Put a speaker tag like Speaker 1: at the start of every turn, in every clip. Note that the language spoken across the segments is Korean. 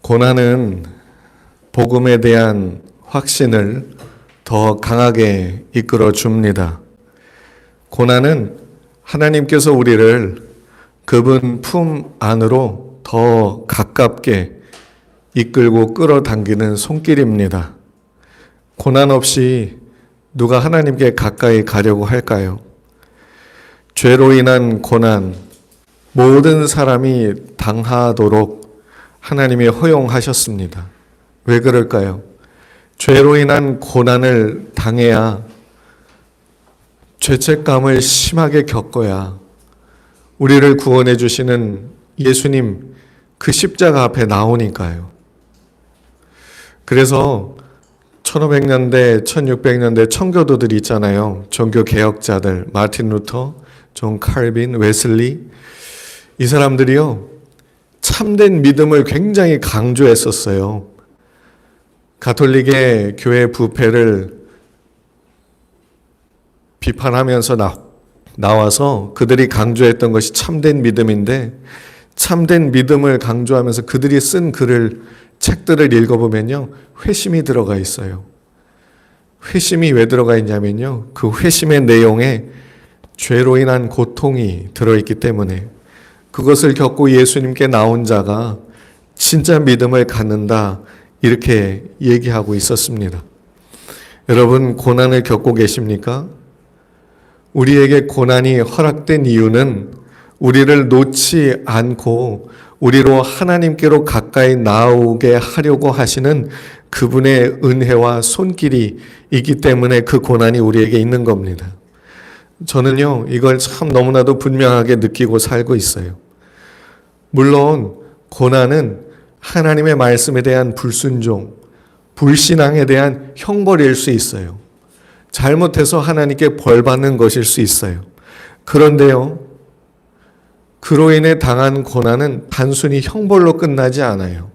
Speaker 1: 고난은 복음에 대한 확신을 더 강하게 이끌어 줍니다. 고난은 하나님께서 우리를 그분 품 안으로 더 가깝게 이끌고 끌어당기는 손길입니다. 고난 없이 누가 하나님께 가까이 가려고 할까요? 죄로 인한 고난, 모든 사람이 당하도록 하나님이 허용하셨습니다. 왜 그럴까요? 죄로 인한 고난을 당해야 죄책감을 심하게 겪어야 우리를 구원해 주시는 예수님 그 십자가 앞에 나오니까요. 그래서 1500년대, 1600년대 청교도들 있잖아요. 종교 개혁자들, 마틴 루터, 존 칼빈, 웨슬리, 이 사람들이요, 참된 믿음을 굉장히 강조했었어요. 가톨릭의 교회 부패를 비판하면서 나와서 그들이 강조했던 것이 참된 믿음인데, 참된 믿음을 강조하면서 그들이 쓴 책들을 읽어보면요, 회심이 들어가 있어요. 회심이 왜 들어가 있냐면요, 그 회심의 내용에 죄로 인한 고통이 들어있기 때문에 그것을 겪고 예수님께 나온 자가 진짜 믿음을 갖는다, 이렇게 얘기하고 있었습니다. 여러분, 고난을 겪고 계십니까? 우리에게 고난이 허락된 이유는 우리를 놓지 않고 우리로 하나님께로 가까이 나오게 하려고 하시는 그분의 은혜와 손길이 있기 때문에 그 고난이 우리에게 있는 겁니다. 저는요, 이걸 참 너무나도 분명하게 느끼고 살고 있어요. 물론 고난은 하나님의 말씀에 대한 불순종, 불신앙에 대한 형벌일 수 있어요. 잘못해서 하나님께 벌 받는 것일 수 있어요. 그런데요, 그로 인해 당한 고난은 단순히 형벌로 끝나지 않아요.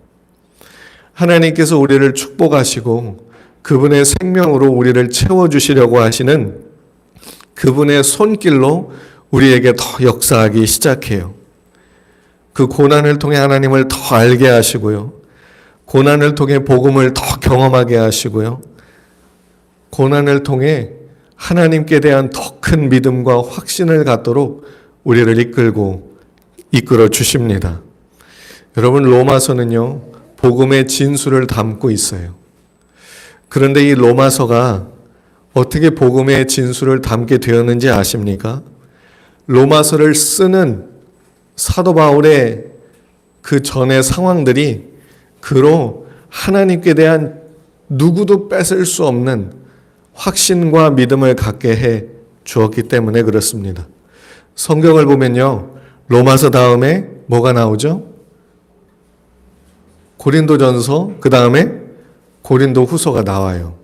Speaker 1: 하나님께서 우리를 축복하시고 그분의 생명으로 우리를 채워주시려고 하시는 그분의 손길로 우리에게 더 역사하기 시작해요. 그 고난을 통해 하나님을 더 알게 하시고요. 고난을 통해 복음을 더 경험하게 하시고요. 고난을 통해 하나님께 대한 더 큰 믿음과 확신을 갖도록 우리를 이끌어 주십니다. 여러분, 로마서는요, 복음의 진수를 담고 있어요. 그런데 이 로마서가 어떻게 복음의 진수를 담게 되었는지 아십니까? 로마서를 쓰는 사도 바울의 그 전의 상황들이 그로 하나님께 대한 누구도 뺏을 수 없는 확신과 믿음을 갖게 해 주었기 때문에 그렇습니다. 성경을 보면요, 로마서 다음에 뭐가 나오죠? 고린도전서, 그 다음에 고린도후서가 나와요.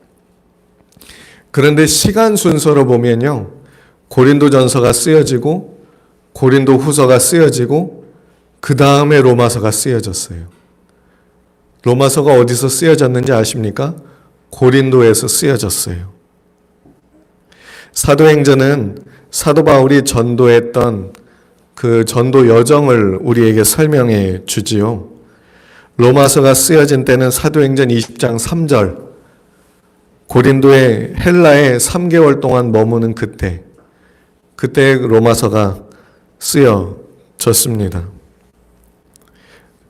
Speaker 1: 그런데 시간 순서로 보면요, 고린도전서가 쓰여지고 고린도후서가 쓰여지고 그 다음에 로마서가 쓰여졌어요. 로마서가 어디서 쓰여졌는지 아십니까? 고린도에서 쓰여졌어요. 사도행전은 사도 바울이 전도했던 그 전도 여정을 우리에게 설명해 주지요. 로마서가 쓰여진 때는 사도행전 20장 3절, 고린도의 헬라에 3개월 동안 머무는 그때 로마서가 쓰여졌습니다.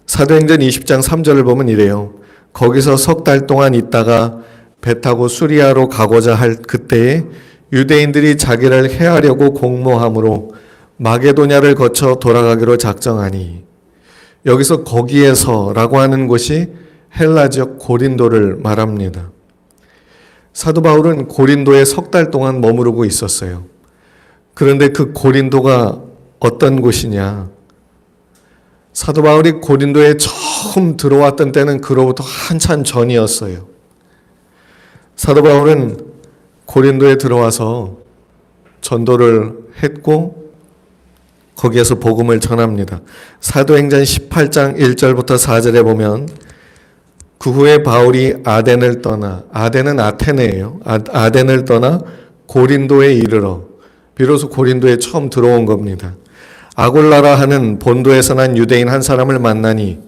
Speaker 1: 사도행전 20장 3절을 보면 이래요. 거기서 석 달 동안 있다가 배 타고 수리아로 가고자 할 그때에 유대인들이 자기를 해하려고 공모함으로 마게도냐를 거쳐 돌아가기로 작정하니, 여기서 거기에서라고 하는 곳이 헬라 지역 고린도를 말합니다. 사도 바울은 고린도에 석 달 동안 머무르고 있었어요. 그런데 그 고린도가 어떤 곳이냐? 사도 바울이 고린도에 처음 들어왔던 때는 그로부터 한참 전이었어요. 사도 바울은 고린도에 들어와서 전도를 했고 거기에서 복음을 전합니다. 사도행전 18장 1절부터 4절에 보면 그 후에 바울이 아덴을 떠나, 아덴은 아테네예요. 아덴을 떠나 고린도에 이르러, 비로소 고린도에 처음 들어온 겁니다. 아골라라 하는 본도에서 난 유대인 한 사람을 만나니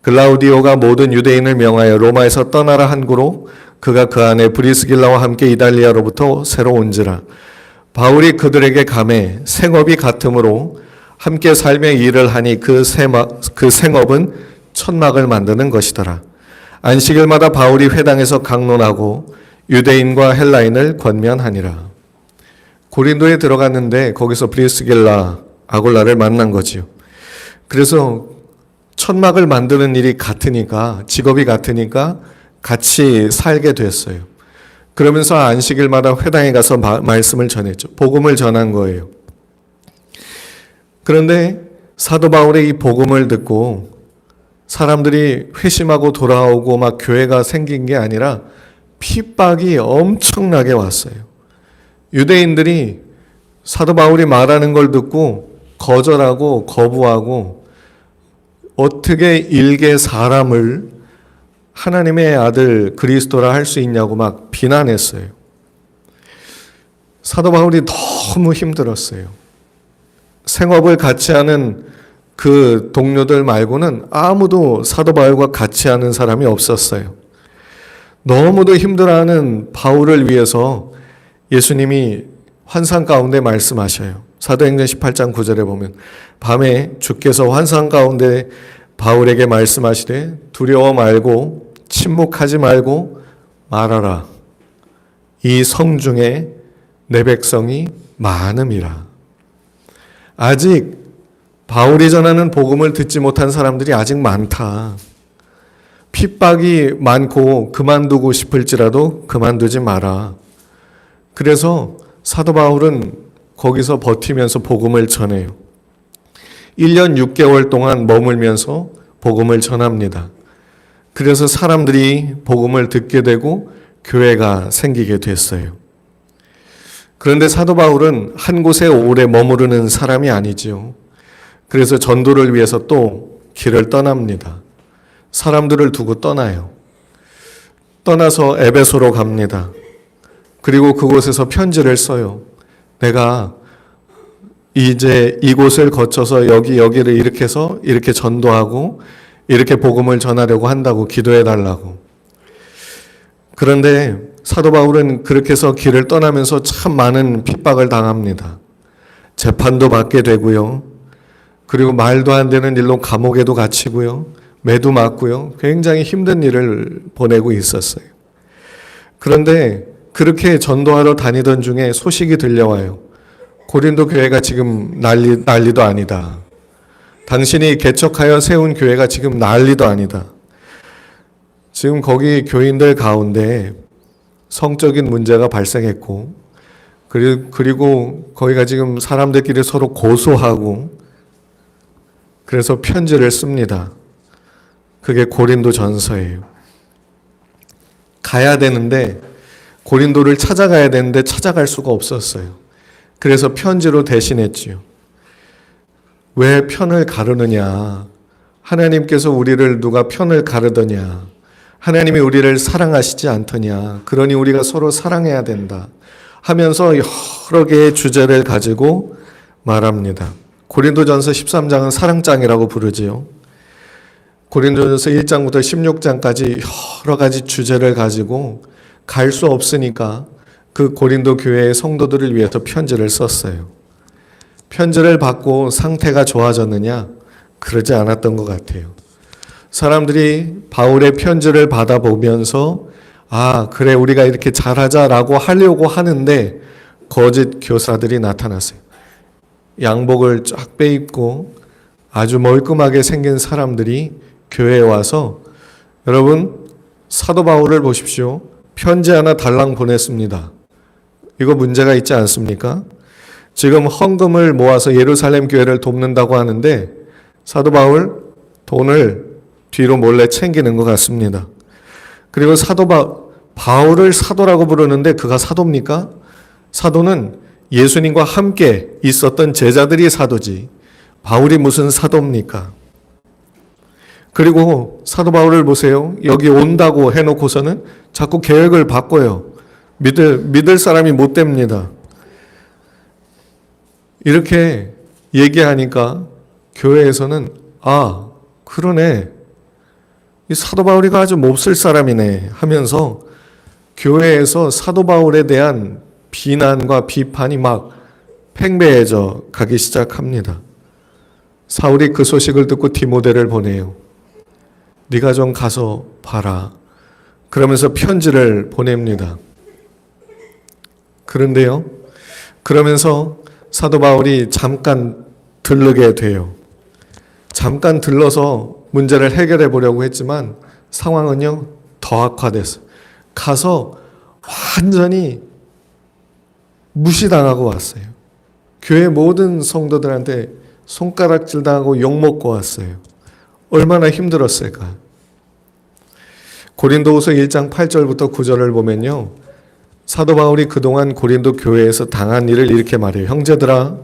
Speaker 1: 글라우디오가 모든 유대인을 명하여 로마에서 떠나라 한고로 그가 그 안에 브리스길라와 함께 이달리아로부터 새로 온지라. 바울이 그들에게 감해 생업이 같으므로 함께 살며 일을 하니 그 생업은 천막을 만드는 것이더라. 안식일마다 바울이 회당에서 강론하고 유대인과 헬라인을 권면하니라. 고린도에 들어갔는데 거기서 브리스길라, 아굴라를 만난 거지요. 그래서 천막을 만드는 일이 같으니까, 직업이 같으니까 같이 살게 됐어요. 그러면서 안식일마다 회당에 가서 말씀을 전했죠. 복음을 전한 거예요. 그런데 사도 바울의 이 복음을 듣고 사람들이 회심하고 돌아오고 막 교회가 생긴 게 아니라 핍박이 엄청나게 왔어요. 유대인들이 사도 바울이 말하는 걸 듣고 거절하고 거부하고 어떻게 일개 사람을 하나님의 아들 그리스도라 할 수 있냐고 막 비난했어요. 사도 바울이 너무 힘들었어요. 생업을 같이 하는 그 동료들 말고는 아무도 사도 바울과 같이 하는 사람이 없었어요. 너무도 힘들어하는 바울을 위해서 예수님이 환상 가운데 말씀하셔요. 사도행전 18장 9절에 보면 밤에 주께서 환상 가운데 바울에게 말씀하시되 두려워 말고 침묵하지 말고 말하라. 이 성중에 내 백성이 많음이라. 아직 바울이 전하는 복음을 듣지 못한 사람들이 아직 많다. 핍박이 많고 그만두고 싶을지라도 그만두지 마라. 그래서 사도 바울은 거기서 버티면서 복음을 전해요. 1년 6개월 동안 머물면서 복음을 전합니다. 그래서 사람들이 복음을 듣게 되고 교회가 생기게 됐어요. 그런데 사도 바울은 한 곳에 오래 머무르는 사람이 아니지요. 그래서 전도를 위해서 또 길을 떠납니다. 사람들을 두고 떠나요. 떠나서 에베소로 갑니다. 그리고 그곳에서 편지를 써요. 내가 이제 이곳을 거쳐서 여기를 이렇게 해서 이렇게 전도하고 이렇게 복음을 전하려고 한다고 기도해 달라고. 그런데 사도 바울은 그렇게 해서 길을 떠나면서 참 많은 핍박을 당합니다. 재판도 받게 되고요. 그리고 말도 안 되는 일로 감옥에도 갇히고요. 매도 맞고요. 굉장히 힘든 일을 보내고 있었어요. 그런데 그렇게 전도하러 다니던 중에 소식이 들려와요. 고린도 교회가 지금 난리도 아니다. 당신이 개척하여 세운 교회가 지금 난리도 아니다. 지금 거기 교인들 가운데 성적인 문제가 발생했고, 그리고 거기가 지금 사람들끼리 서로 고소하고, 그래서 편지를 씁니다. 그게 고린도 전서예요. 가야 되는데, 고린도를 찾아가야 되는데 찾아갈 수가 없었어요. 그래서 편지로 대신했지요. 왜 편을 가르느냐? 하나님께서 우리를 누가 편을 가르더냐? 하나님이 우리를 사랑하시지 않더냐? 그러니 우리가 서로 사랑해야 된다. 하면서 여러 개의 주제를 가지고 말합니다. 고린도전서 13장은 사랑장이라고 부르지요. 고린도전서 1장부터 16장까지 여러 가지 주제를 가지고 갈 수 없으니까 그 고린도 교회의 성도들을 위해서 편지를 썼어요. 편지를 받고 상태가 좋아졌느냐? 그러지 않았던 것 같아요. 사람들이 바울의 편지를 받아보면서 아, 그래 우리가 이렇게 잘하자라고 하려고 하는데 거짓 교사들이 나타났어요. 양복을 쫙 빼입고 아주 멀끔하게 생긴 사람들이 교회에 와서 여러분 사도 바울을 보십시오. 편지 하나 달랑 보냈습니다. 이거 문제가 있지 않습니까? 지금 헌금을 모아서 예루살렘 교회를 돕는다고 하는데 사도 바울 돈을 뒤로 몰래 챙기는 것 같습니다. 그리고 바울을 사도라고 부르는데 그가 사도입니까? 사도는 예수님과 함께 있었던 제자들이 사도지 바울이 무슨 사도입니까? 그리고 사도 바울을 보세요. 여기 온다고 해놓고서는 자꾸 계획을 바꿔요. 믿을 사람이 못 됩니다. 이렇게 얘기하니까 교회에서는 아, 그러네. 이 사도 바울이가 아주 몹쓸 사람이네 하면서 교회에서 사도 바울에 대한 비난과 비판이 막 팽배해져 가기 시작합니다. 사울이 그 소식을 듣고 디모데를 보내요. 네가 좀 가서 봐라. 그러면서 편지를 보냅니다. 그런데요, 그러면서 사도 바울이 잠깐 들르게 돼요. 잠깐 들러서 문제를 해결해 보려고 했지만 상황은요, 더 악화됐어요. 가서 완전히 무시당하고 왔어요. 교회 모든 성도들한테 손가락질 당하고 욕먹고 왔어요. 얼마나 힘들었을까. 고린도후서 1장 8절부터 9절을 보면요, 사도 바울이 그동안 고린도 교회에서 당한 일을 이렇게 말해요. 형제들아,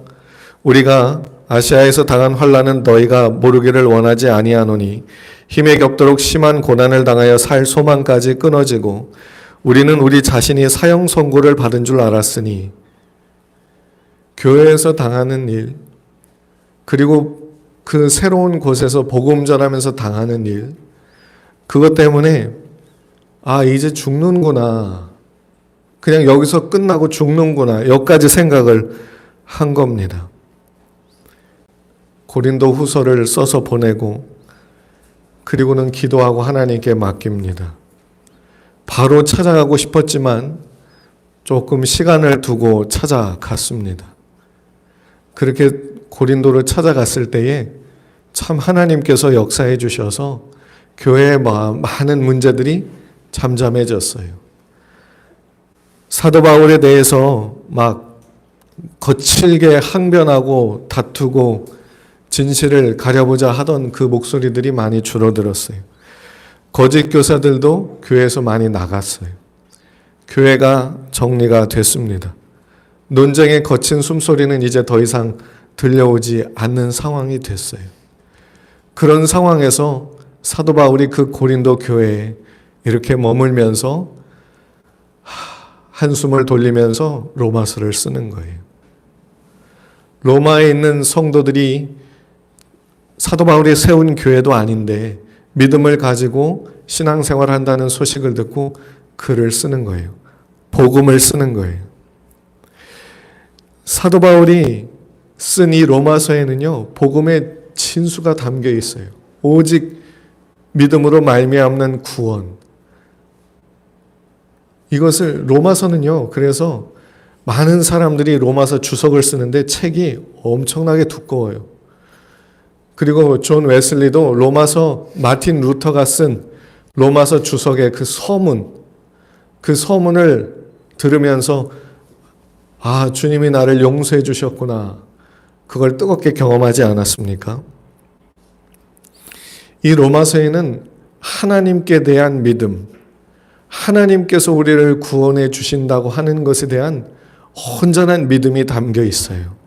Speaker 1: 우리가 아시아에서 당한 환난은 너희가 모르기를 원하지 아니하노니 힘에 겹도록 심한 고난을 당하여 살 소망까지 끊어지고 우리는 우리 자신이 사형 선고를 받은 줄 알았으니. 교회에서 당하는 일, 그리고 그 새로운 곳에서 복음 전하면서 당하는 일, 그것 때문에 이제 죽는구나, 그냥 여기서 끝나고 죽는구나, 여기까지 생각을 한 겁니다. 고린도 후서를 써서 보내고 그리고는 기도하고 하나님께 맡깁니다. 바로 찾아가고 싶었지만 조금 시간을 두고 찾아갔습니다. 그렇게 고린도를 찾아갔을 때에 참 하나님께서 역사해 주셔서 교회의 많은 문제들이 잠잠해졌어요. 사도 바울에 대해서 막 거칠게 항변하고 다투고 진실을 가려보자 하던 그 목소리들이 많이 줄어들었어요. 거짓 교사들도 교회에서 많이 나갔어요. 교회가 정리가 됐습니다. 논쟁의 거친 숨소리는 이제 더 이상 들려오지 않는 상황이 됐어요. 그런 상황에서 사도 바울이 그 고린도 교회에 이렇게 머물면서 한숨을 돌리면서 로마서를 쓰는 거예요. 로마에 있는 성도들이 사도 바울이 세운 교회도 아닌데 믿음을 가지고 신앙생활을 한다는 소식을 듣고 글을 쓰는 거예요. 복음을 쓰는 거예요. 사도 바울이 쓴 이 로마서에는요, 복음의 진수가 담겨 있어요. 오직 믿음으로 말미암는 구원. 이것을 로마서는요, 그래서 많은 사람들이 로마서 주석을 쓰는데 책이 엄청나게 두꺼워요. 그리고 존 웨슬리도 로마서, 마틴 루터가 쓴 로마서 주석의 그 서문을 들으면서 주님이 나를 용서해 주셨구나, 그걸 뜨겁게 경험하지 않았습니까? 이 로마서에는 하나님께 대한 믿음, 하나님께서 우리를 구원해 주신다고 하는 것에 대한 온전한 믿음이 담겨 있어요.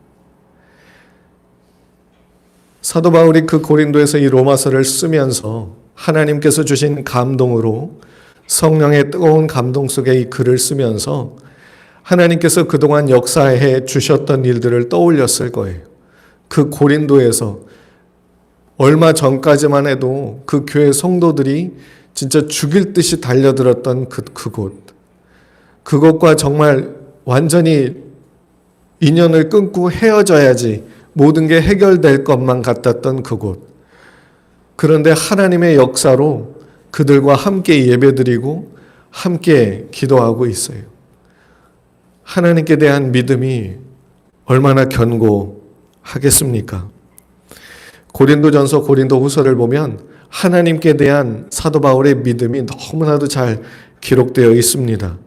Speaker 1: 사도 바울이 그 고린도에서 이 로마서를 쓰면서 하나님께서 주신 감동으로, 성령의 뜨거운 감동 속에 이 글을 쓰면서 하나님께서 그동안 역사해 주셨던 일들을 떠올렸을 거예요. 그 고린도에서 얼마 전까지만 해도 그 교회 성도들이 진짜 죽일 듯이 달려들었던 그곳과 정말 완전히 인연을 끊고 헤어져야지 모든 게 해결될 것만 같았던 그곳. 그런데 하나님의 역사로 그들과 함께 예배드리고 함께 기도하고 있어요. 하나님께 대한 믿음이 얼마나 견고하겠습니까? 고린도전서, 고린도후서를 보면 하나님께 대한 사도 바울의 믿음이 너무나도 잘 기록되어 있습니다.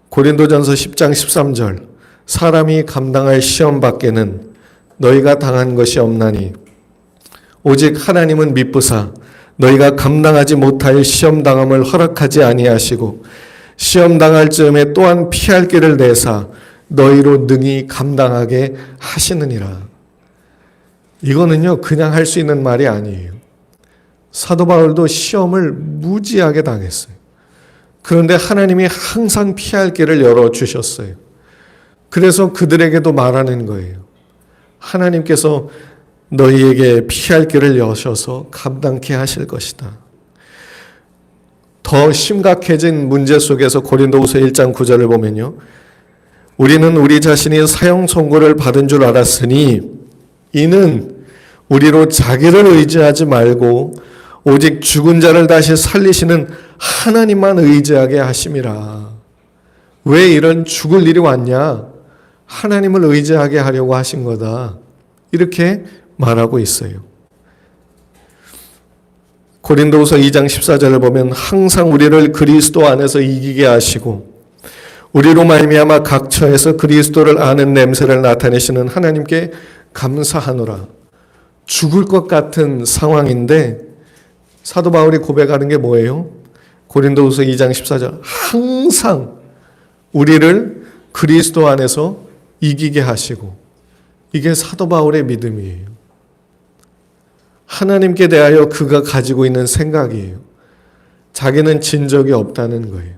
Speaker 1: 고린도전서 10장 13절, 사람이 감당할 시험 밖에는 너희가 당한 것이 없나니 오직 하나님은 미쁘사 너희가 감당하지 못할 시험 당함을 허락하지 아니하시고 시험 당할 즈음에 또한 피할 길을 내사 너희로 능히 감당하게 하시느니라. 이거는요, 그냥 할 수 있는 말이 아니에요. 사도 바울도 시험을 무지하게 당했어요. 그런데 하나님이 항상 피할 길을 열어주셨어요. 그래서 그들에게도 말하는 거예요. 하나님께서 너희에게 피할 길을 여셔서 감당케 하실 것이다. 더 심각해진 문제 속에서 고린도후서 1장 9절을 보면요. 우리는 우리 자신이 사형 선고를 받은 줄 알았으니 이는 우리로 자기를 의지하지 말고 오직 죽은 자를 다시 살리시는 하나님만 의지하게 하심이라. 왜 이런 죽을 일이 왔냐? 하나님을 의지하게 하려고 하신 거다. 이렇게 말하고 있어요. 고린도후서 2장 14절을 보면 항상 우리를 그리스도 안에서 이기게 하시고 우리로 말미암아 각 처에서 그리스도를 아는 냄새를 나타내시는 하나님께 감사하노라. 죽을 것 같은 상황인데 사도 바울이 고백하는 게 뭐예요? 고린도후서 2장 14절 항상 우리를 그리스도 안에서 이기게 하시고, 이게 사도 바울의 믿음이에요. 하나님께 대하여 그가 가지고 있는 생각이에요. 자기는 진 적이 없다는 거예요.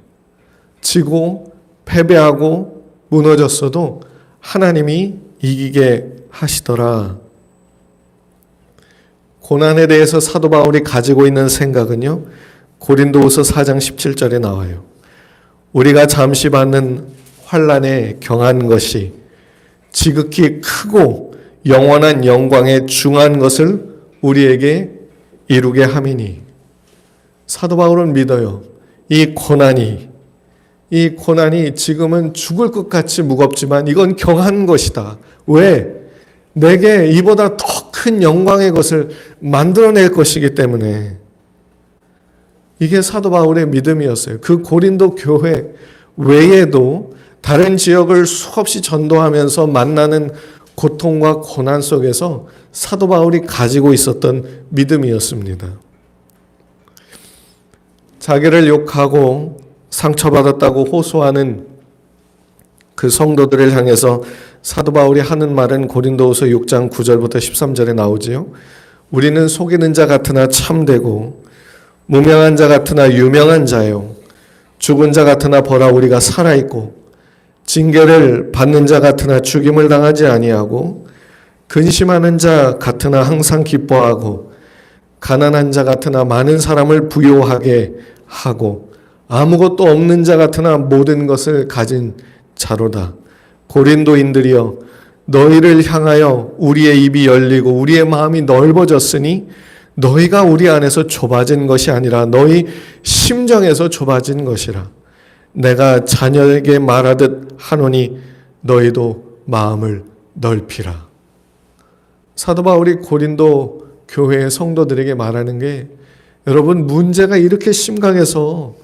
Speaker 1: 지고 패배하고 무너졌어도 하나님이 이기게 하시더라. 고난에 대해서 사도 바울이 가지고 있는 생각은요, 고린도후서 4장 17절에 나와요. 우리가 잠시 받는 환난에 경한 것이 지극히 크고 영원한 영광에 중한 것을 우리에게 이루게 함이니. 사도 바울은 믿어요. 이 고난이 지금은 죽을 것 같이 무겁지만 이건 경한 것이다. 왜? 내게 이보다 더 큰 영광의 것을 만들어낼 것이기 때문에. 이게 사도 바울의 믿음이었어요. 그 고린도 교회 외에도 다른 지역을 수없이 전도하면서 만나는 고통과 고난 속에서 사도 바울이 가지고 있었던 믿음이었습니다. 자기를 욕하고 상처받았다고 호소하는 그 성도들을 향해서 사도 바울이 하는 말은 고린도후서 6장 9절부터 13절에 나오지요. 우리는 속이는 자 같으나 참되고 무명한 자 같으나 유명한 자요. 죽은 자 같으나 보라 우리가 살아있고 징계를 받는 자 같으나 죽임을 당하지 아니하고 근심하는 자 같으나 항상 기뻐하고 가난한 자 같으나 많은 사람을 부요하게 하고 아무것도 없는 자 같으나 모든 것을 가진 자로다. 고린도인들이여 너희를 향하여 우리의 입이 열리고 우리의 마음이 넓어졌으니 너희가 우리 안에서 좁아진 것이 아니라 너희 심정에서 좁아진 것이라. 내가 자녀에게 말하듯 하노니 너희도 마음을 넓히라. 사도 바울이 고린도 교회의 성도들에게 말하는 게, 여러분 문제가 이렇게 심각해서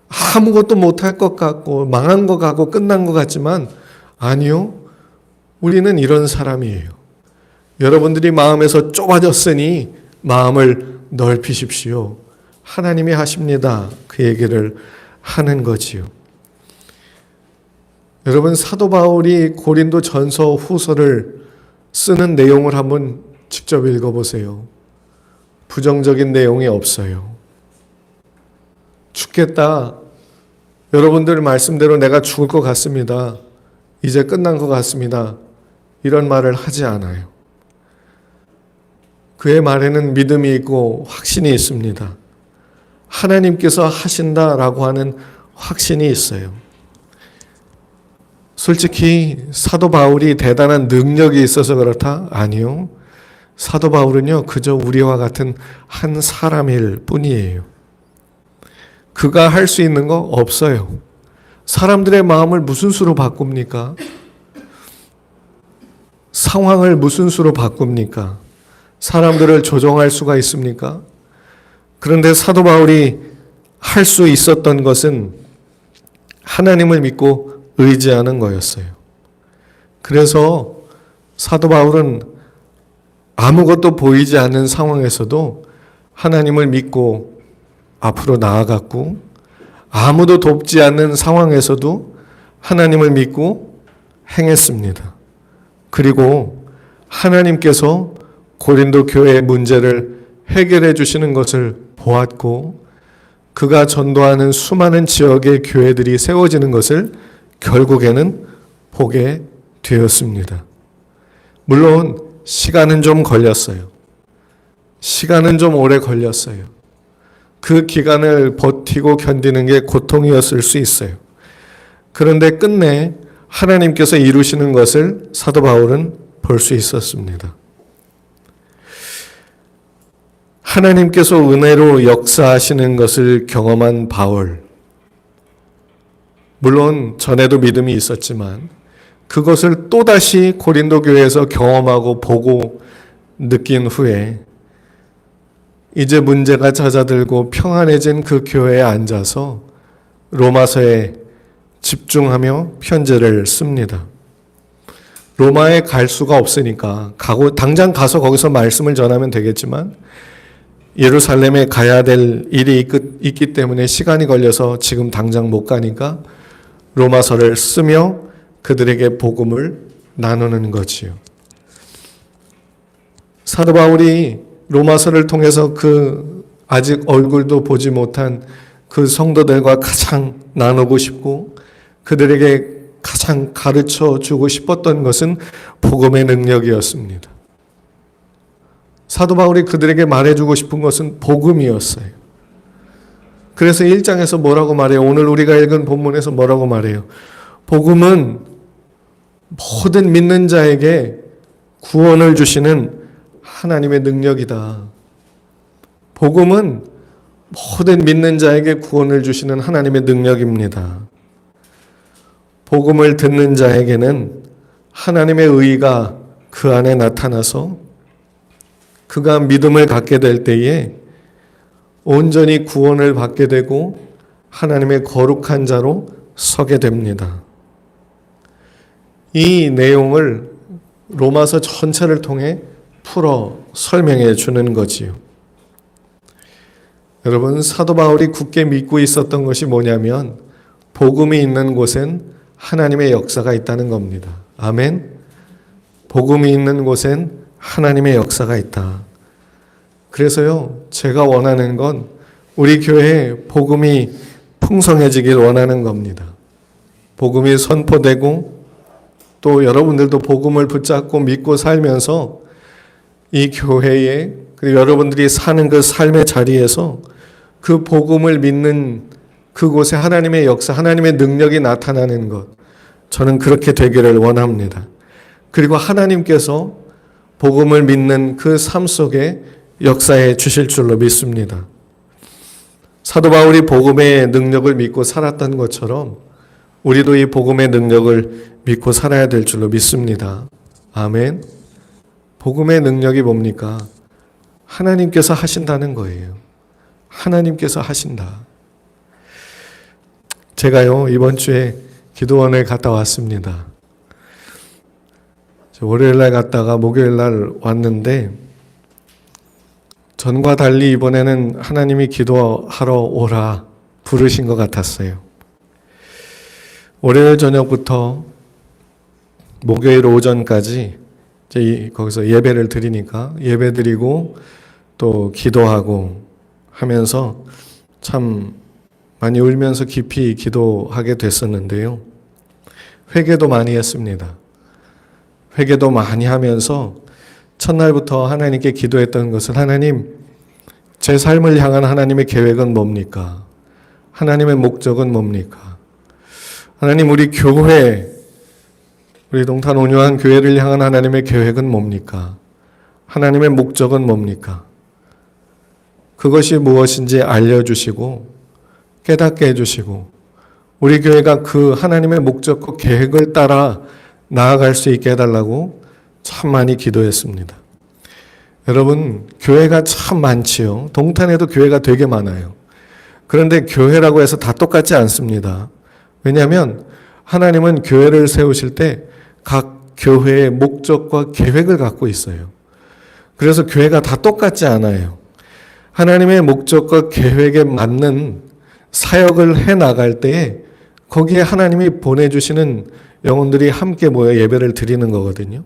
Speaker 1: 아무것도 못할 것 같고 망한 것 같고 끝난 것 같지만 아니요. 우리는 이런 사람이에요. 여러분들이 마음에서 좁아졌으니 마음을 넓히십시오. 하나님이 하십니다. 그 얘기를 하는 거지요. 여러분 사도 바울이 고린도 전서 후서를 쓰는 내용을 한번 직접 읽어보세요. 부정적인 내용이 없어요. 죽겠다. 여러분들 말씀대로 내가 죽을 것 같습니다. 이제 끝난 것 같습니다. 이런 말을 하지 않아요. 그의 말에는 믿음이 있고 확신이 있습니다. 하나님께서 하신다라고 하는 확신이 있어요. 솔직히 사도 바울이 대단한 능력이 있어서 그렇다? 아니요. 사도 바울은요, 그저 우리와 같은 한 사람일 뿐이에요. 그가 할 수 있는 거 없어요. 사람들의 마음을 무슨 수로 바꿉니까? 상황을 무슨 수로 바꿉니까? 사람들을 조종할 수가 있습니까? 그런데 사도 바울이 할 수 있었던 것은 하나님을 믿고 의지하는 거였어요. 그래서 사도 바울은 아무것도 보이지 않는 상황에서도 하나님을 믿고 앞으로 나아갔고, 아무도 돕지 않는 상황에서도 하나님을 믿고 행했습니다. 그리고 하나님께서 고린도 교회의 문제를 해결해 주시는 것을 보았고, 그가 전도하는 수많은 지역의 교회들이 세워지는 것을 결국에는 보게 되었습니다. 물론 시간은 좀 걸렸어요. 시간은 좀 오래 걸렸어요. 그 기간을 버티고 견디는 게 고통이었을 수 있어요. 그런데 끝내 하나님께서 이루시는 것을 사도 바울은 볼 수 있었습니다. 하나님께서 은혜로 역사하시는 것을 경험한 바울. 물론 전에도 믿음이 있었지만 그것을 또다시 고린도 교회에서 경험하고 보고 느낀 후에 이제 문제가 잦아들고 평안해진 그 교회에 앉아서 로마서에 집중하며 편지를 씁니다. 로마에 갈 수가 없으니까 당장 가서 거기서 말씀을 전하면 되겠지만 예루살렘에 가야 될 일이 있기 때문에 시간이 걸려서 지금 당장 못 가니까 로마서를 쓰며 그들에게 복음을 나누는 거지요. 사도 바울이 로마서를 통해서 그 아직 얼굴도 보지 못한 그 성도들과 가장 나누고 싶고 그들에게 가장 가르쳐 주고 싶었던 것은 복음의 능력이었습니다. 사도 바울이 그들에게 말해주고 싶은 것은 복음이었어요. 그래서 1장에서 뭐라고 말해요? 오늘 우리가 읽은 본문에서 뭐라고 말해요? 복음은 모든 믿는 자에게 구원을 주시는 하나님의 능력이다. 복음은 모든 믿는 자에게 구원을 주시는 하나님의 능력입니다. 복음을 듣는 자에게는 하나님의 의가 그 안에 나타나서 그가 믿음을 갖게 될 때에 온전히 구원을 받게 되고 하나님의 거룩한 자로 서게 됩니다. 이 내용을 로마서 전체를 통해 풀어 설명해 주는 거지요. 여러분, 사도 바울이 굳게 믿고 있었던 것이 뭐냐면 복음이 있는 곳엔 하나님의 역사가 있다는 겁니다. 아멘. 복음이 있는 곳엔 하나님의 역사가 있다. 그래서요, 제가 원하는 건 우리 교회에 복음이 풍성해지길 원하는 겁니다. 복음이 선포되고 또 여러분들도 복음을 붙잡고 믿고 살면서 이 교회에 그리고 여러분들이 사는 그 삶의 자리에서 그 복음을 믿는 그곳에 하나님의 역사, 하나님의 능력이 나타나는 것, 저는 그렇게 되기를 원합니다. 그리고 하나님께서 복음을 믿는 그 삶 속에 역사해 주실 줄로 믿습니다. 사도 바울이 복음의 능력을 믿고 살았던 것처럼 우리도 이 복음의 능력을 믿고 살아야 될 줄로 믿습니다. 아멘. 복음의 능력이 뭡니까? 하나님께서 하신다는 거예요. 하나님께서 하신다. 제가요, 이번 주에 기도원을 갔다 왔습니다. 월요일 날 갔다가 목요일 날 왔는데 전과 달리 이번에는 하나님이 기도하러 오라 부르신 것 같았어요. 월요일 저녁부터 목요일 오전까지 이제 거기서 예배를 드리니까 예배 드리고 또 기도하고 하면서 참 많이 울면서 깊이 기도하게 됐었는데요. 회개도 많이 했습니다. 회개도 많이 하면서 첫날부터 하나님께 기도했던 것은 하나님, 제 삶을 향한 하나님의 계획은 뭡니까? 하나님의 목적은 뭡니까? 하나님, 우리 교회, 우리 동탄 온유한 교회를 향한 하나님의 계획은 뭡니까? 하나님의 목적은 뭡니까? 그것이 무엇인지 알려주시고 깨닫게 해주시고 우리 교회가 그 하나님의 목적과 계획을 따라 나아갈 수 있게 해달라고 참 많이 기도했습니다. 여러분, 교회가 참 많지요. 동탄에도 교회가 되게 많아요. 그런데 교회라고 해서 다 똑같지 않습니다. 왜냐하면 하나님은 교회를 세우실 때 각 교회의 목적과 계획을 갖고 있어요. 그래서 교회가 다 똑같지 않아요. 하나님의 목적과 계획에 맞는 사역을 해 나갈 때에 거기에 하나님이 보내주시는 영혼들이 함께 모여 예배를 드리는 거거든요.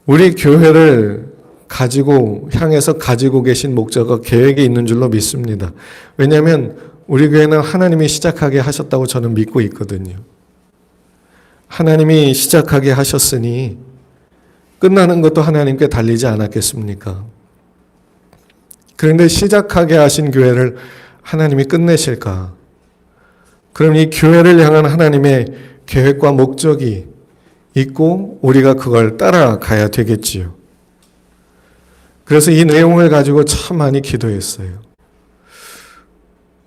Speaker 1: 우리 교회를 향해서 가지고 계신 목적과 계획이 있는 줄로 믿습니다. 왜냐하면 우리 교회는 하나님이 시작하게 하셨다고 저는 믿고 있거든요. 하나님이 시작하게 하셨으니 끝나는 것도 하나님께 달리지 않았겠습니까? 그런데 시작하게 하신 교회를 하나님이 끝내실까? 그럼 이 교회를 향한 하나님의 계획과 목적이 있고 우리가 그걸 따라가야 되겠지요. 그래서 이 내용을 가지고 참 많이 기도했어요.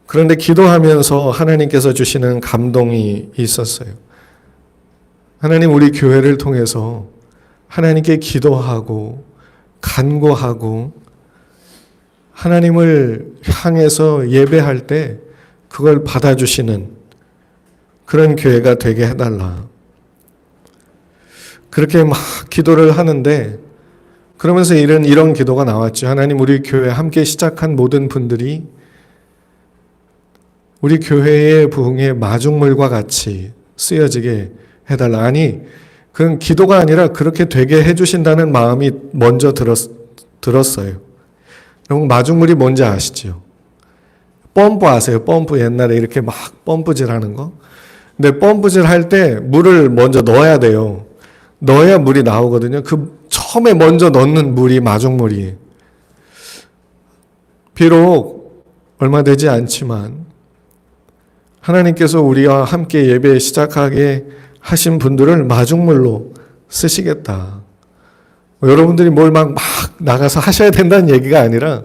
Speaker 1: 그런데 기도하면서 하나님께서 주시는 감동이 있었어요. 하나님, 우리 교회를 통해서 하나님께 기도하고 간구하고 하나님을 향해서 예배할 때 그걸 받아주시는 그런 교회가 되게 해달라. 그렇게 막 기도를 하는데 그러면서 이런 기도가 나왔죠. 하나님, 우리 교회 함께 시작한 모든 분들이 우리 교회의 부흥의 마중물과 같이 쓰여지게 해달라. 아니, 그건 기도가 아니라 그렇게 되게 해주신다는 마음이 먼저 들었어요. 여러분, 마중물이 뭔지 아시죠? 펌프 아세요? 펌프 옛날에 이렇게 막 펌프질 하는 거. 근데 펌프질 할 때 물을 먼저 넣어야 돼요. 넣어야 물이 나오거든요. 그 처음에 먼저 넣는 물이 마중물이에요. 비록 얼마 되지 않지만 하나님께서 우리와 함께 예배 시작하게 하신 분들을 마중물로 쓰시겠다. 여러분들이 뭘 막 나가서 하셔야 된다는 얘기가 아니라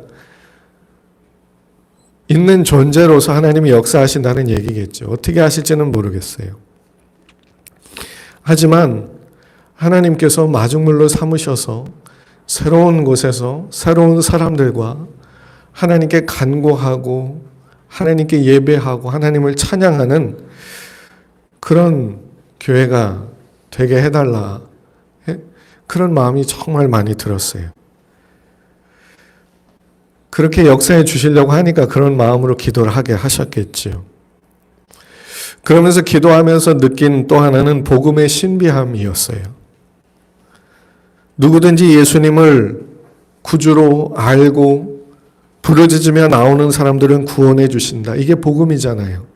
Speaker 1: 있는 존재로서 하나님이 역사하신다는 얘기겠죠. 어떻게 하실지는 모르겠어요. 하지만 하나님께서 마중물로 삼으셔서 새로운 곳에서 새로운 사람들과 하나님께 간구하고 하나님께 예배하고 하나님을 찬양하는 그런 교회가 되게 해달라. 그런 마음이 정말 많이 들었어요. 그렇게 역사해 주시려고 하니까 그런 마음으로 기도를 하게 하셨겠지요. 그러면서 기도하면서 느낀 또 하나는 복음의 신비함이었어요. 누구든지 예수님을 구주로 알고 부르짖으며 나오는 사람들은 구원해 주신다. 이게 복음이잖아요.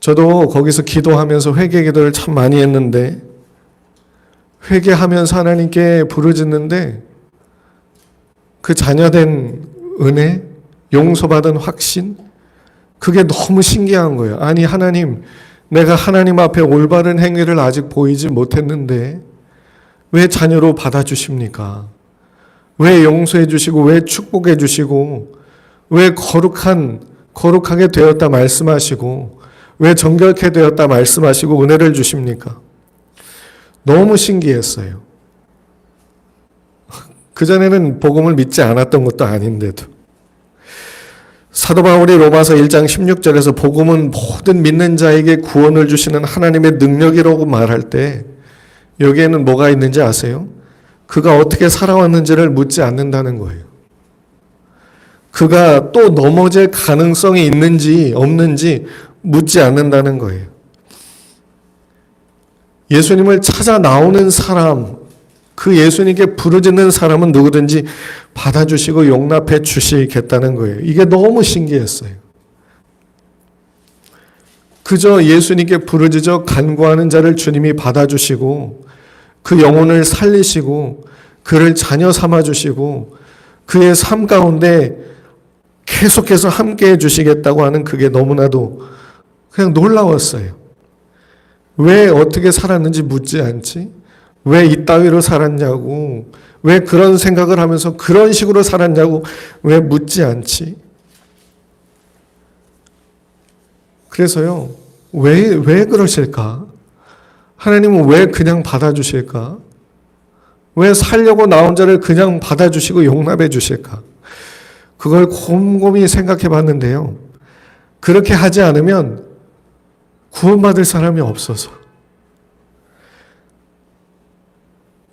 Speaker 1: 저도 거기서 기도하면서 회개 기도를 참 많이 했는데 회개하면서 하나님께 부르짖는데 그 자녀된 은혜, 용서받은 확신, 그게 너무 신기한 거예요. 아니, 하나님, 내가 하나님 앞에 올바른 행위를 아직 보이지 못했는데 왜 자녀로 받아주십니까? 왜 용서해 주시고 왜 축복해 주시고 왜 거룩하게 되었다 말씀하시고 왜 정결케 되었다 말씀하시고 은혜를 주십니까? 너무 신기했어요. 그전에는 복음을 믿지 않았던 것도 아닌데도. 사도 바울이 로마서 1장 16절에서 복음은 모든 믿는 자에게 구원을 주시는 하나님의 능력이라고 말할 때 여기에는 뭐가 있는지 아세요? 그가 어떻게 살아왔는지를 묻지 않는다는 거예요. 그가 또 넘어질 가능성이 있는지 없는지 묻지 않는다는 거예요. 예수님을 찾아 나오는 사람, 그 예수님께 부르짖는 사람은 누구든지 받아주시고 용납해 주시겠다는 거예요. 이게 너무 신기했어요. 그저 예수님께 부르짖어 간구하는 자를 주님이 받아주시고 그 영혼을 살리시고 그를 자녀 삼아주시고 그의 삶 가운데 계속해서 함께해 주시겠다고 하는 그게 너무나도 그냥 놀라웠어요. 왜 어떻게 살았는지 묻지 않지? 왜 이따위로 살았냐고, 왜 그런 생각을 하면서 그런 식으로 살았냐고 왜 묻지 않지? 그래서요, 왜 그러실까? 하나님은 왜 그냥 받아주실까? 왜 살려고 나온 자를 그냥 받아주시고 용납해 주실까? 그걸 곰곰이 생각해 봤는데요. 그렇게 하지 않으면 구원받을 사람이 없어서.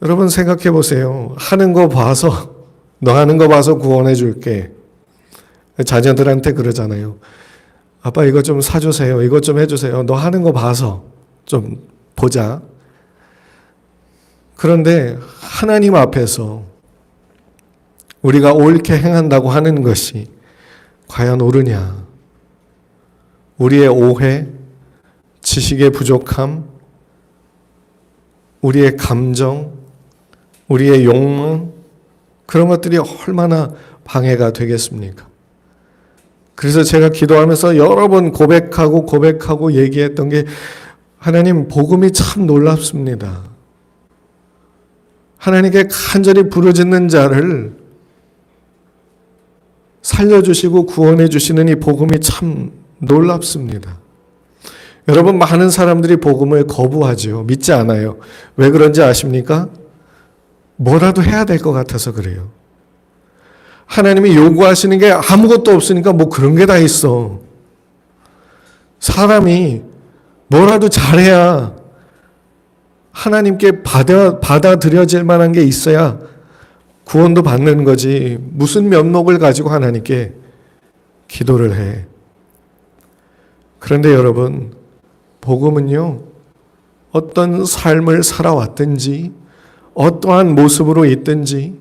Speaker 1: 여러분 생각해 보세요. 하는 거 봐서, 너 하는 거 봐서 구원해 줄게. 자녀들한테 그러잖아요. 아빠 이거 좀 사주세요. 이거 좀 해주세요. 너 하는 거 봐서 좀 보자. 그런데 하나님 앞에서 우리가 옳게 행한다고 하는 것이 과연 옳으냐? 우리의 오해, 지식의 부족함, 우리의 감정, 우리의 욕망, 그런 것들이 얼마나 방해가 되겠습니까? 그래서 제가 기도하면서 여러 번 고백하고 얘기했던 게 하나님 복음이 참 놀랍습니다. 하나님께 간절히 부르짖는 자를 살려주시고 구원해 주시는 이 복음이 참 놀랍습니다. 여러분, 많은 사람들이 복음을 거부하죠. 믿지 않아요. 왜 그런지 아십니까? 뭐라도 해야 될 것 같아서 그래요. 하나님이 요구하시는 게 아무것도 없으니까 뭐 그런 게 다 있어. 사람이 뭐라도 잘해야 하나님께 받아들여질 만한 게 있어야 구원도 받는 거지. 무슨 면목을 가지고 하나님께 기도를 해. 그런데 여러분, 복음은요, 어떤 삶을 살아왔든지 어떠한 모습으로 있든지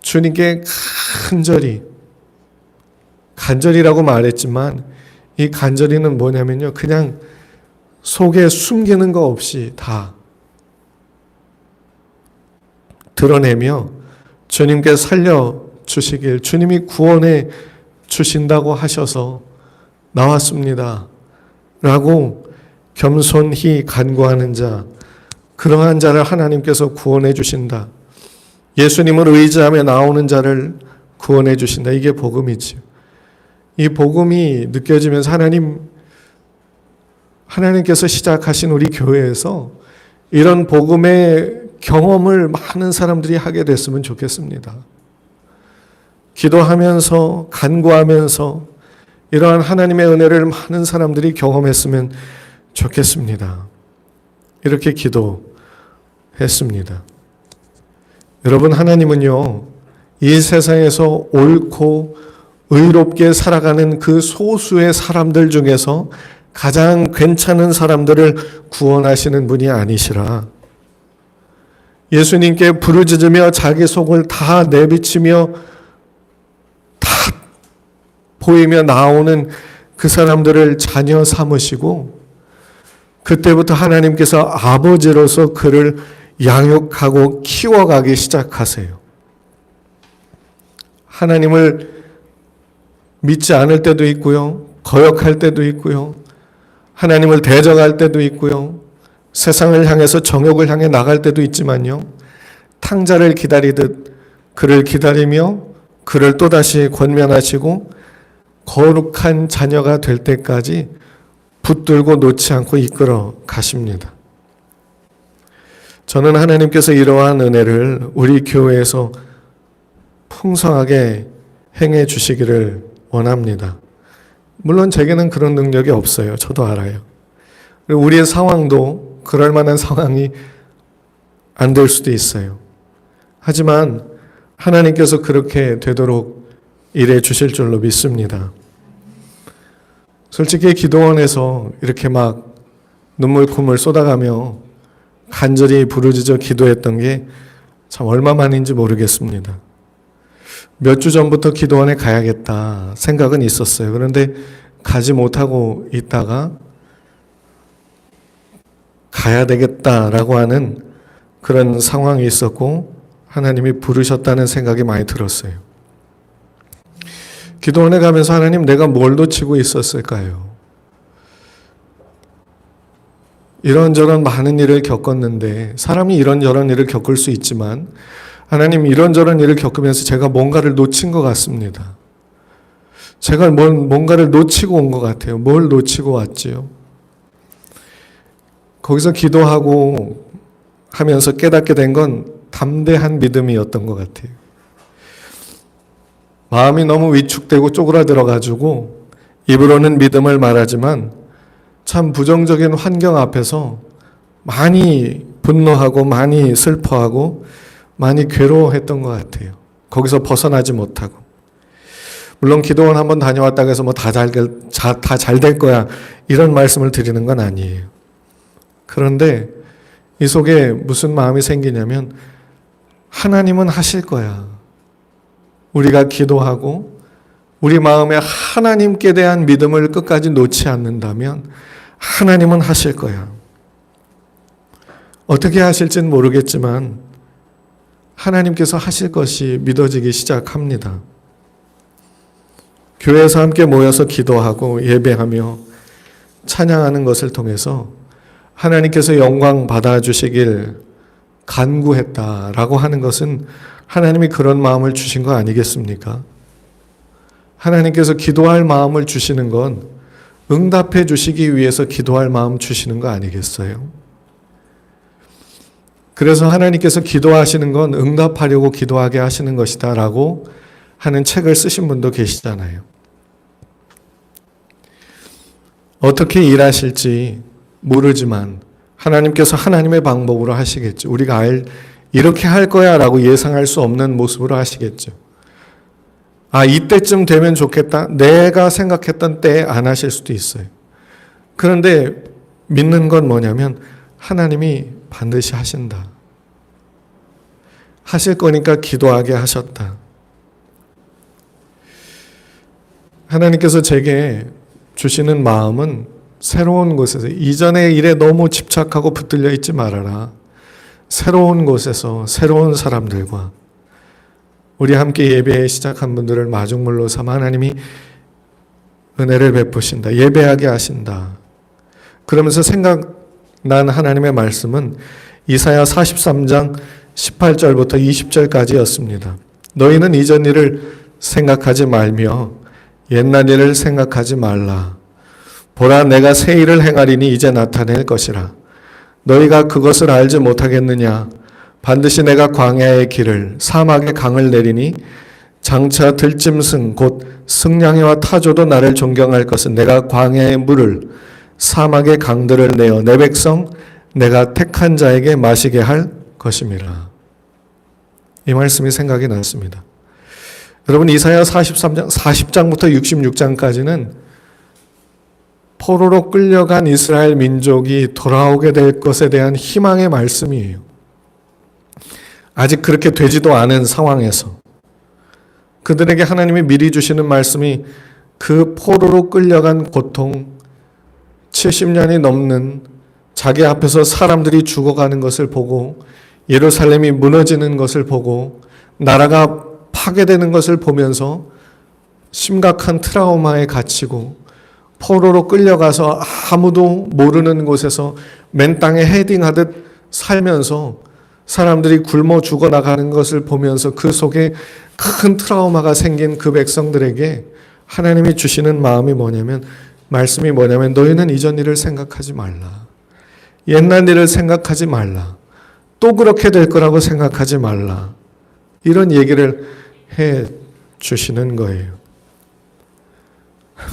Speaker 1: 주님께 간절히라고 말했지만 이 간절히는 뭐냐면요, 그냥 속에 숨기는 거 없이 다 드러내며 주님께 살려주시길, 주님이 구원해 주신다고 하셔서 나왔습니다 라고 겸손히 간구하는 자, 그러한 자를 하나님께서 구원해 주신다. 예수님을 의지하며 나오는 자를 구원해 주신다. 이게 복음이지요. 이 복음이 느껴지면서 하나님께서 시작하신 우리 교회에서 이런 복음의 경험을 많은 사람들이 하게 됐으면 좋겠습니다. 기도하면서 간구하면서 이러한 하나님의 은혜를 많은 사람들이 경험했으면 좋겠습니다. 이렇게 기도했습니다. 여러분, 하나님은요, 이 세상에서 옳고 의롭게 살아가는 그 소수의 사람들 중에서 가장 괜찮은 사람들을 구원하시는 분이 아니시라. 예수님께 부르짖으며 자기 속을 다 내비치며 다 보이며 나오는 그 사람들을 자녀 삼으시고 그때부터 하나님께서 아버지로서 그를 양육하고 키워가기 시작하세요. 하나님을 믿지 않을 때도 있고요. 거역할 때도 있고요. 하나님을 대적할 때도 있고요. 세상을 향해서 정욕을 향해 나갈 때도 있지만요. 탕자를 기다리듯 그를 기다리며 그를 또다시 권면하시고 거룩한 자녀가 될 때까지 붙들고 놓지 않고 이끌어 가십니다. 저는 하나님께서 이러한 은혜를 우리 교회에서 풍성하게 행해 주시기를 원합니다. 물론 제게는 그런 능력이 없어요. 저도 알아요. 그리고 우리의 상황도 그럴 만한 상황이 안 될 수도 있어요. 하지만 하나님께서 그렇게 되도록 일해 주실 줄로 믿습니다. 솔직히 기도원에서 이렇게 막 눈물 콧물 쏟아가며 간절히 부르짖어 기도했던 게 참 얼마만인지 모르겠습니다. 몇 주 전부터 기도원에 가야겠다 생각은 있었어요. 그런데 가지 못하고 있다가 가야 되겠다라고 하는 그런 상황이 있었고 하나님이 부르셨다는 생각이 많이 들었어요. 기도원에 가면서 하나님, 내가 뭘 놓치고 있었을까요? 이런저런 많은 일을 겪었는데, 사람이 이런저런 일을 겪을 수 있지만 하나님, 이런저런 일을 겪으면서 제가 뭔가를 놓친 것 같습니다. 제가 뭔가를 놓치고 온 것 같아요. 뭘 놓치고 왔지요? 거기서 기도하고 하면서 깨닫게 된 건 담대한 믿음이었던 것 같아요. 마음이 너무 위축되고 쪼그라들어가지고 입으로는 믿음을 말하지만 참 부정적인 환경 앞에서 많이 분노하고 많이 슬퍼하고 많이 괴로워했던 것 같아요. 거기서 벗어나지 못하고. 물론 기도원 한번 다녀왔다고 해서 뭐 다 잘 될 거야 이런 말씀을 드리는 건 아니에요. 그런데 이 속에 무슨 마음이 생기냐면 하나님은 하실 거야. 우리가 기도하고 우리 마음에 하나님께 대한 믿음을 끝까지 놓지 않는다면 하나님은 하실 거야. 어떻게 하실지는 모르겠지만 하나님께서 하실 것이 믿어지기 시작합니다. 교회에서 함께 모여서 기도하고 예배하며 찬양하는 것을 통해서 하나님께서 영광 받아주시길 간구했다라고 하는 것은 하나님이 그런 마음을 주신 거 아니겠습니까? 하나님께서 기도할 마음을 주시는 건 응답해 주시기 위해서 기도할 마음 주시는 거 아니겠어요? 그래서 하나님께서 기도하시는 건 응답하려고 기도하게 하시는 것이다 라고 하는 책을 쓰신 분도 계시잖아요. 어떻게 일하실지 모르지만 하나님께서 하나님의 방법으로 하시겠죠. 우리가 이렇게 할 거야 라고 예상할 수 없는 모습으로 하시겠죠. 이때쯤 되면 좋겠다. 내가 생각했던 때에 안 하실 수도 있어요. 그런데 믿는 건 뭐냐면 하나님이 반드시 하신다. 하실 거니까 기도하게 하셨다. 하나님께서 제게 주시는 마음은 새로운 곳에서 이전의 일에 너무 집착하고 붙들려 있지 말아라. 새로운 곳에서 새로운 사람들과 우리 함께 예배 시작한 분들을 마중물로 삼아 하나님이 은혜를 베푸신다. 예배하게 하신다. 그러면서 생각난 하나님의 말씀은 이사야 43장 18절부터 20절까지였습니다. 너희는 이전 일을 생각하지 말며 옛날 일을 생각하지 말라. 보라, 내가 새 일을 행하리니 이제 나타낼 것이라. 너희가 그것을 알지 못하겠느냐? 반드시 내가 광야의 길을 사막의 강을 내리니 장차 들짐승 곧 승냥이와 타조도 나를 존경할 것은 내가 광야의 물을 사막의 강들을 내어 내 백성 내가 택한 자에게 마시게 할 것임이라. 이 말씀이 생각이 났습니다. 여러분, 이사야 43장 40장부터 66장까지는 포로로 끌려간 이스라엘 민족이 돌아오게 될 것에 대한 희망의 말씀이에요. 아직 그렇게 되지도 않은 상황에서 그들에게 하나님이 미리 주시는 말씀이 그 포로로 끌려간 고통, 70년이 넘는 자기 앞에서 사람들이 죽어가는 것을 보고 예루살렘이 무너지는 것을 보고 나라가 파괴되는 것을 보면서 심각한 트라우마에 갇히고 포로로 끌려가서 아무도 모르는 곳에서 맨 땅에 헤딩하듯 살면서 사람들이 굶어 죽어나가는 것을 보면서 그 속에 큰 트라우마가 생긴 그 백성들에게 하나님이 주시는 마음이 뭐냐면, 말씀이 뭐냐면 너희는 이전 일을 생각하지 말라. 옛날 일을 생각하지 말라. 또 그렇게 될 거라고 생각하지 말라. 이런 얘기를 해 주시는 거예요.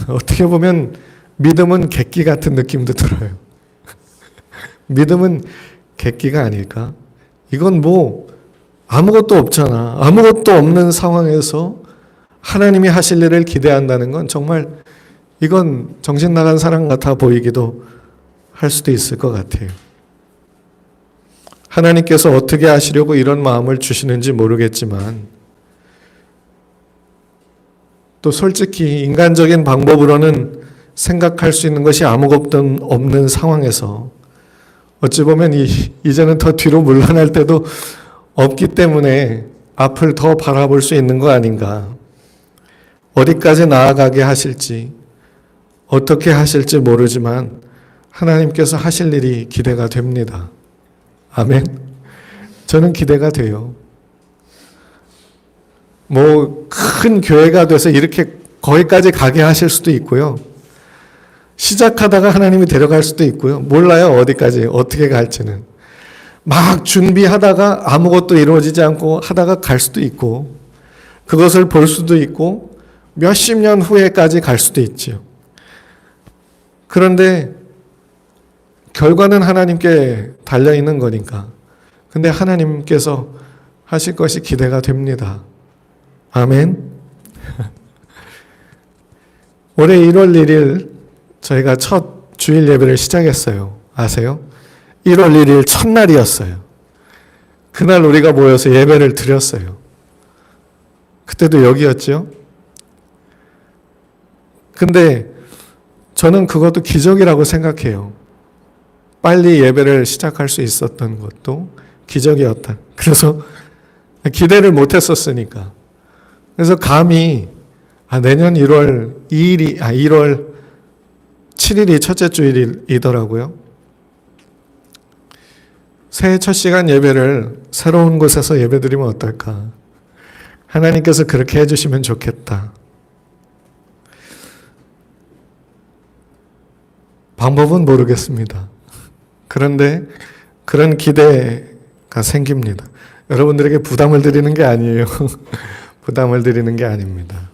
Speaker 1: 어떻게 보면 믿음은 객기 같은 느낌도 들어요. 믿음은 객기가 아닐까? 이건 뭐 아무것도 없잖아. 아무것도 없는 상황에서 하나님이 하실 일을 기대한다는 건 정말 이건 정신 나간 사람 같아 보이기도 할 수도 있을 것 같아요. 하나님께서 어떻게 하시려고 이런 마음을 주시는지 모르겠지만 또 솔직히 인간적인 방법으로는 생각할 수 있는 것이 아무것도 없는 상황에서 어찌 보면 이제는 더 뒤로 물러날 때도 없기 때문에 앞을 더 바라볼 수 있는 거 아닌가. 어디까지 나아가게 하실지 어떻게 하실지 모르지만 하나님께서 하실 일이 기대가 됩니다. 아멘. 저는 기대가 돼요. 뭐 큰 교회가 돼서 이렇게 거기까지 가게 하실 수도 있고요. 시작하다가 하나님이 데려갈 수도 있고요. 몰라요. 어디까지 어떻게 갈지는. 막 준비하다가 아무것도 이루어지지 않고 하다가 갈 수도 있고 그것을 볼 수도 있고 몇십 년 후에까지 갈 수도 있죠. 그런데 결과는 하나님께 달려있는 거니까. 근데 하나님께서 하실 것이 기대가 됩니다. 아멘. 올해 1월 1일 저희가 첫 주일 예배를 시작했어요. 아세요? 1월 1일 첫날이었어요. 그날 우리가 모여서 예배를 드렸어요. 그때도 여기였죠? 근데 저는 그것도 기적이라고 생각해요. 빨리 예배를 시작할 수 있었던 것도 기적이었다. 그래서 기대를 못 했었으니까. 그래서 감히 내년 1월 7일이 첫째 주일이더라고요. 새해 첫 시간 예배를 새로운 곳에서 예배드리면 어떨까? 하나님께서 그렇게 해주시면 좋겠다. 방법은 모르겠습니다. 그런데 그런 기대가 생깁니다. 여러분들에게 부담을 드리는 게 아니에요. 부담을 드리는 게 아닙니다.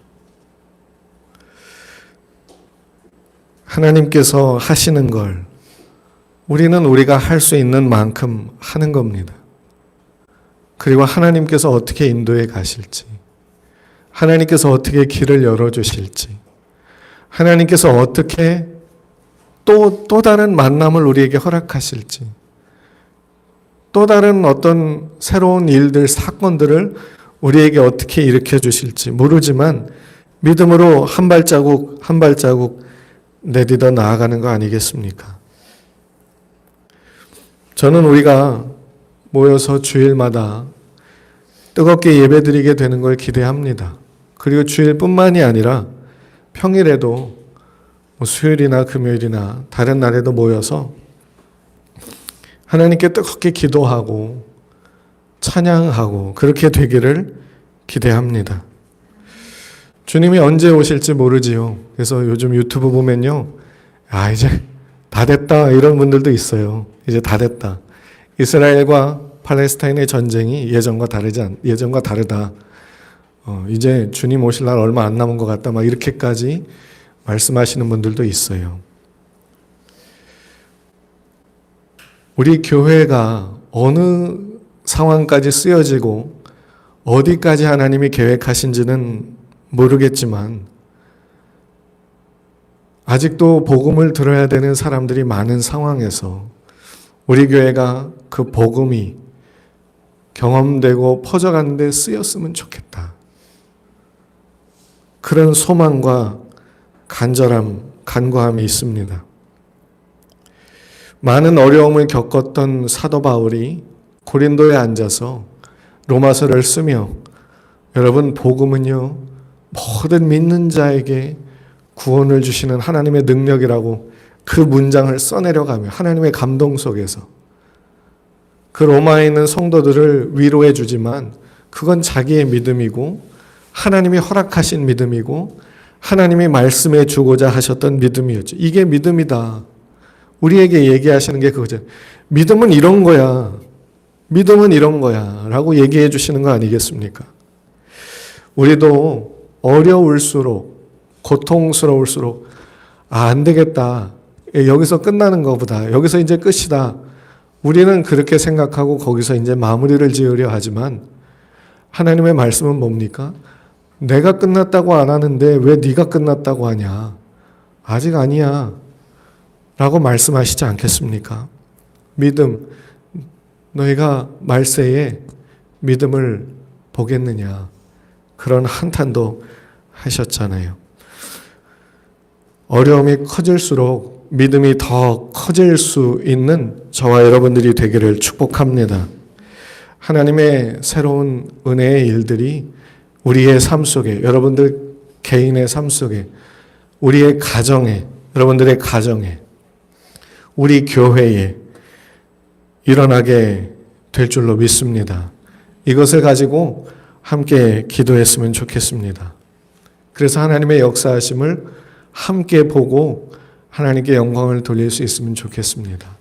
Speaker 1: 하나님께서 하시는 걸 우리는 우리가 할 수 있는 만큼 하는 겁니다. 그리고 하나님께서 어떻게 인도해 가실지, 하나님께서 어떻게 길을 열어주실지, 하나님께서 어떻게 또 다른 만남을 우리에게 허락하실지, 또 다른 어떤 새로운 일들, 사건들을 우리에게 어떻게 일으켜 주실지 모르지만 믿음으로 한 발자국 한 발자국 내딛어 나아가는 거 아니겠습니까? 저는 우리가 모여서 주일마다 뜨겁게 예배드리게 되는 걸 기대합니다. 그리고 주일뿐만이 아니라 평일에도 수요일이나 금요일이나 다른 날에도 모여서 하나님께 뜨겁게 기도하고 찬양하고 그렇게 되기를 기대합니다. 주님이 언제 오실지 모르지요. 그래서 요즘 유튜브 보면요. 이제 다 됐다 이런 분들도 있어요. 이제 다 됐다. 이스라엘과 팔레스타인의 전쟁이 예전과 다르다. 이제 주님 오실 날 얼마 안 남은 것 같다. 막 이렇게까지 말씀하시는 분들도 있어요. 우리 교회가 어느 상황까지 쓰여지고 어디까지 하나님이 계획하신지는 모르겠지만 아직도 복음을 들어야 되는 사람들이 많은 상황에서 우리 교회가 그 복음이 경험되고 퍼져가는 데 쓰였으면 좋겠다. 그런 소망과 간구함이 있습니다. 많은 어려움을 겪었던 사도 바울이 고린도에 앉아서 로마서를 쓰며 여러분 복음은요 모든 믿는 자에게 구원을 주시는 하나님의 능력이라고 그 문장을 써내려가며 하나님의 감동 속에서 그 로마에 있는 성도들을 위로해 주지만 그건 자기의 믿음이고 하나님이 허락하신 믿음이고 하나님이 말씀해 주고자 하셨던 믿음이었죠. 이게 믿음이다. 우리에게 얘기하시는 게 그거죠. 믿음은 이런 거야. 믿음은 이런 거야. 라고 얘기해 주시는 거 아니겠습니까? 우리도 어려울수록 고통스러울수록 안 되겠다. 여기서 끝나는 것보다 여기서 이제 끝이다. 우리는 그렇게 생각하고 거기서 이제 마무리를 지으려 하지만 하나님의 말씀은 뭡니까? 내가 끝났다고 안 하는데 왜 네가 끝났다고 하냐? 아직 아니야. 라고 말씀하시지 않겠습니까? 믿음, 너희가 말세에 믿음을 보겠느냐? 그런 한탄도 하셨잖아요. 어려움이 커질수록 믿음이 더 커질 수 있는 저와 여러분들이 되기를 축복합니다. 하나님의 새로운 은혜의 일들이 우리의 삶 속에, 여러분들 개인의 삶 속에, 우리의 가정에, 여러분들의 가정에, 우리 교회에 일어나게 될 줄로 믿습니다. 이것을 가지고 함께 기도했으면 좋겠습니다. 그래서 하나님의 역사하심을 함께 보고 하나님께 영광을 돌릴 수 있으면 좋겠습니다.